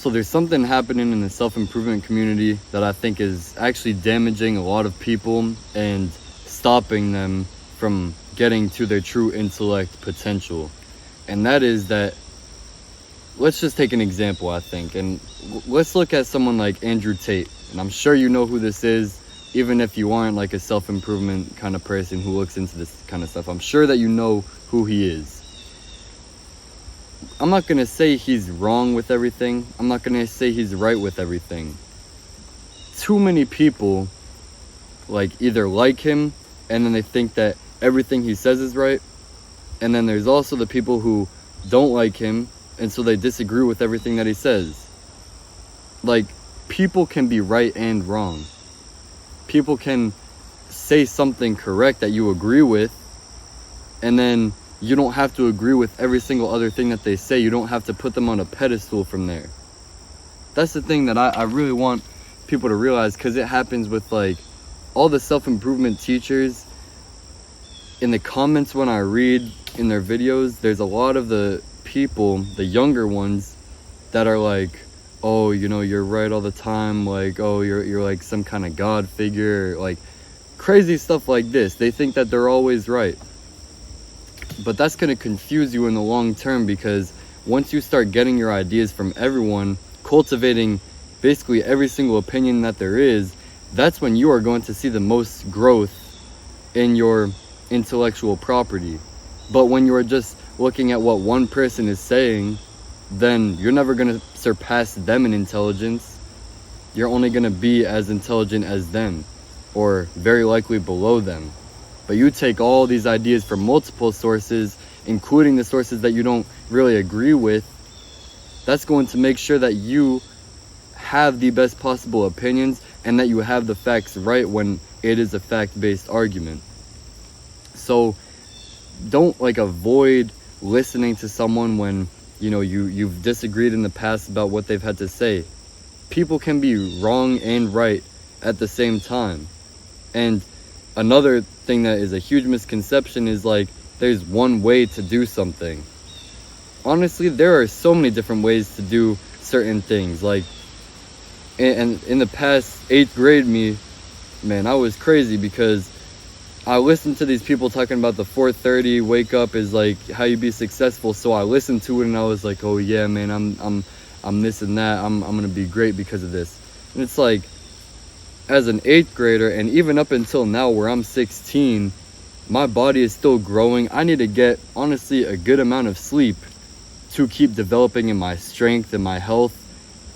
So there's something happening in the self-improvement community that I think is actually damaging a lot of people and stopping them from getting to their true intellect potential. And that is that, let's just take an example, I think, and let's look at someone like Andrew Tate. And I'm sure you know who this is, even if you aren't like a self-improvement kind of person who looks into this kind of stuff. I'm sure that you know who he is. I'm not going to say he's wrong with everything. I'm not going to say he's right with everything. Too many people either like him and then they think that everything he says is right. And then there's also the people who don't like him and so they disagree with everything that he says. People can be right and wrong. People can say something correct that you agree with, and then you don't have to agree with every single other thing that they say. You don't have to put them on a pedestal from there. That's the thing that I really want people to realize, because it happens with all the self-improvement teachers. In the comments when I read in their videos, there's a lot of the people, the younger ones, that are like, oh, you're right all the time, oh, you're some kind of God figure, crazy stuff like this. They think that they're always right. But that's going to confuse you in the long term, because once you start getting your ideas from everyone, cultivating basically every single opinion that there is, that's when you are going to see the most growth in your intellectual property. But when you are just looking at what one person is saying, then you're never going to surpass them in intelligence. You're only going to be as intelligent as them, or very likely below them. But you take all these ideas from multiple sources, including the sources that you don't really agree with. That's going to make sure that you have the best possible opinions and that you have the facts right when it is a fact-based argument. So don't avoid listening to someone when you've disagreed in the past about what they've had to say. People can be wrong and right at the same time. And another thing that is a huge misconception is there's one way to do something. Honestly, there are so many different ways to do certain things. And in the past 8th grade me, man, I was crazy, because I listened to these people talking about the 4:30 wake up is how you be successful. So I listened to it and I was like, oh yeah, man, I'm this and that. I'm gonna be great because of this. And it's as an 8th grader, and even up until now where I'm 16, my body is still growing. I need to get, honestly, a good amount of sleep to keep developing in my strength and my health.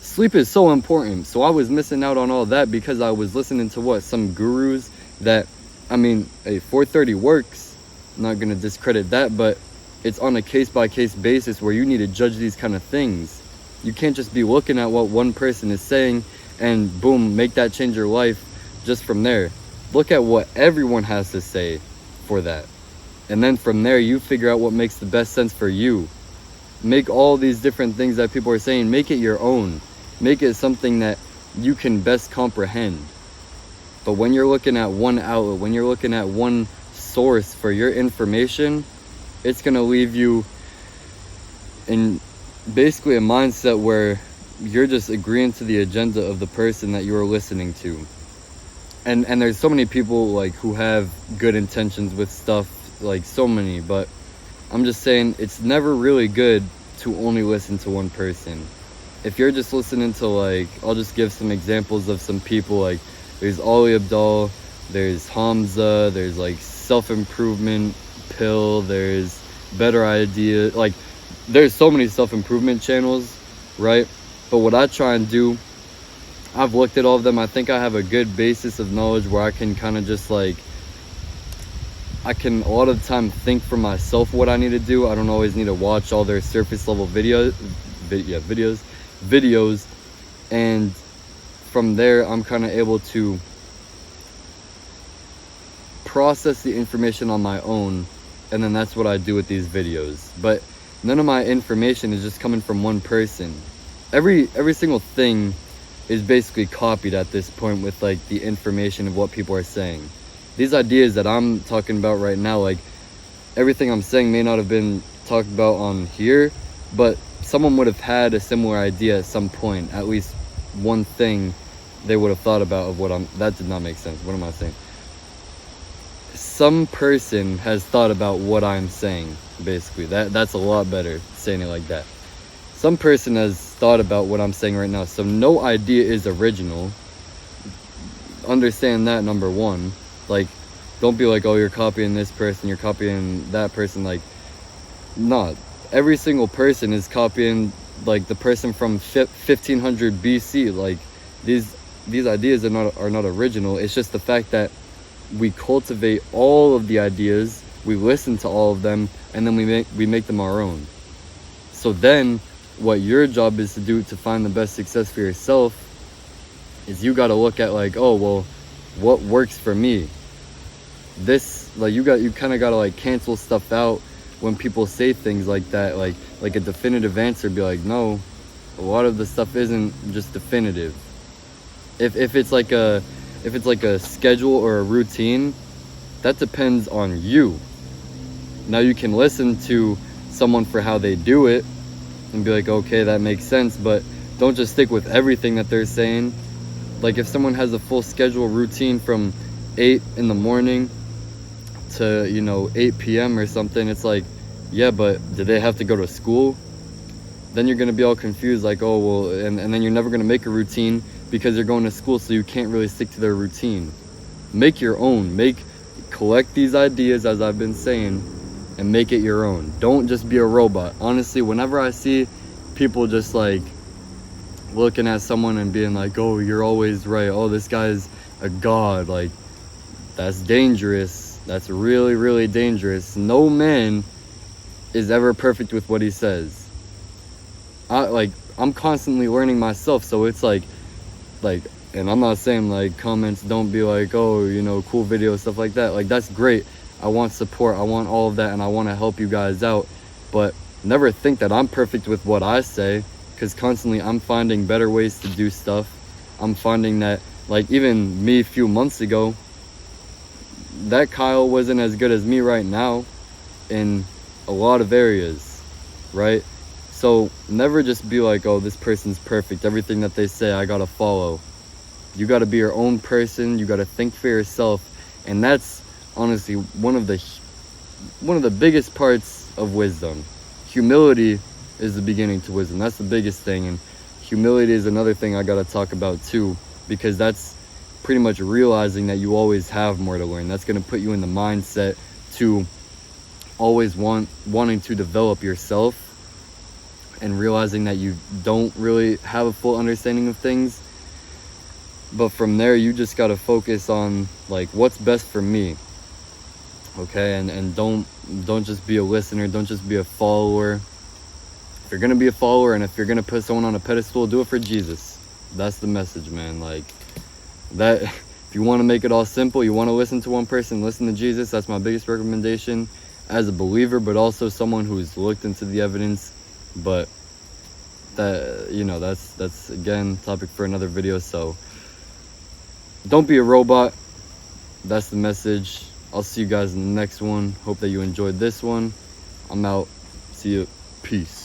Sleep is so important. So I was missing out on all that because I was listening to some gurus that, a 4:30 works. I'm not going to discredit that, but it's on a case-by-case basis where you need to judge these kind of things. You can't just be looking at what one person is saying and boom, make that change your life just from there. Look at what everyone has to say for that. And then from there, you figure out what makes the best sense for you. Make all these different things that people are saying, make it your own. Make it something that you can best comprehend. But when you're looking at one outlet, when you're looking at one source for your information, it's going to leave you in basically a mindset where you're just agreeing to the agenda of the person that you're listening to. And there's so many people who have good intentions with stuff, so many, but I'm just saying it's never really good to only listen to one person. If you're just listening to I'll just give some examples of some people, there's Ali Abdaal, there's Hamza, there's self-improvement pill, there's better idea, there's so many self-improvement channels, right? But what I try and do, I've looked at all of them. I think I have a good basis of knowledge where I can kind of just I can a lot of the time think for myself what I need to do. I don't always need to watch all their surface level videos, and from there I'm kind of able to process the information on my own, and then that's what I do with these videos. But none of my information is just coming from one person. Every single thing is basically copied at this point with the information of what people are saying. These ideas that I'm talking about right now, everything I'm saying may not have been talked about on here, but someone would have had a similar idea at some point, at least one thing they would have thought about of that did not make sense. What am I saying? Some person has thought about what I'm saying, basically. That's a lot better, saying it like that. Some person has thought about what I'm saying right now. So no idea is original. Understand that, number one. Like, don't be like, oh, you're copying this person, you're copying that person. Like, not. Every single person is copying, like, the person from 1500 BC. Like, these ideas are not original. It's just the fact that we cultivate all of the ideas, we listen to all of them, and then we make them our own. So then what your job is to do to find the best success for yourself is you got to look at, like, oh, well, what works for me? This, like, you kind of got to, like, cancel stuff out when people say things like that, like a definitive answer. Be like, no, a lot of the stuff isn't just definitive. If it's like a schedule or a routine, that depends on you. Now you can listen to someone for how they do it and be like, okay, that makes sense, but don't just stick with everything that they're saying. Like, if someone has a full schedule routine from 8 in the morning to 8 p.m. or something, it's like, yeah, but do they have to go to school? Then you're gonna be all confused, like, oh, well, and then you're never gonna make a routine because you're going to school, so you can't really stick to their routine. Make your own. Collect these ideas, as I've been saying, and make it your own. Don't just be a robot. Honestly, whenever I see people just, like, looking at someone and being like, oh, you're always right, oh, this guy's a god, like, that's dangerous. That's really, really dangerous. No man is ever perfect with what he says. I'm constantly learning myself, so it's like, and I'm not saying, like, comments don't be like, oh, cool video, stuff like that. Like, that's great. I want support, I want all of that, and I want to help you guys out, but never think that I'm perfect with what I say, because constantly I'm finding better ways to do stuff. I'm finding that, like, even me a few months ago, that Kyle wasn't as good as me right now in a lot of areas, right? So never just be like, oh, this person's perfect, everything that they say I gotta follow. You gotta be your own person, you gotta think for yourself, and that's honestly one of the biggest parts of wisdom. Humility is the beginning to wisdom. That's the biggest thing, and humility is another thing I gotta talk about too, because that's pretty much realizing that you always have more to learn. That's gonna put you in the mindset to always wanting to develop yourself, and realizing that you don't really have a full understanding of things. But from there, you just got to focus on, like, what's best for me, okay? And don't just be a listener, don't just be a follower. If you're gonna be a follower, and if you're gonna put someone on a pedestal, do it for Jesus. That's the message, man. Like, that, if you want to make it all simple, you want to listen to one person, listen to Jesus. That's my biggest recommendation as a believer, but also someone who's looked into the evidence. But that, that's again topic for another video. So don't be a robot. That's the message. I'll see you guys in the next one. Hope that you enjoyed this one. I'm out. See you. Peace.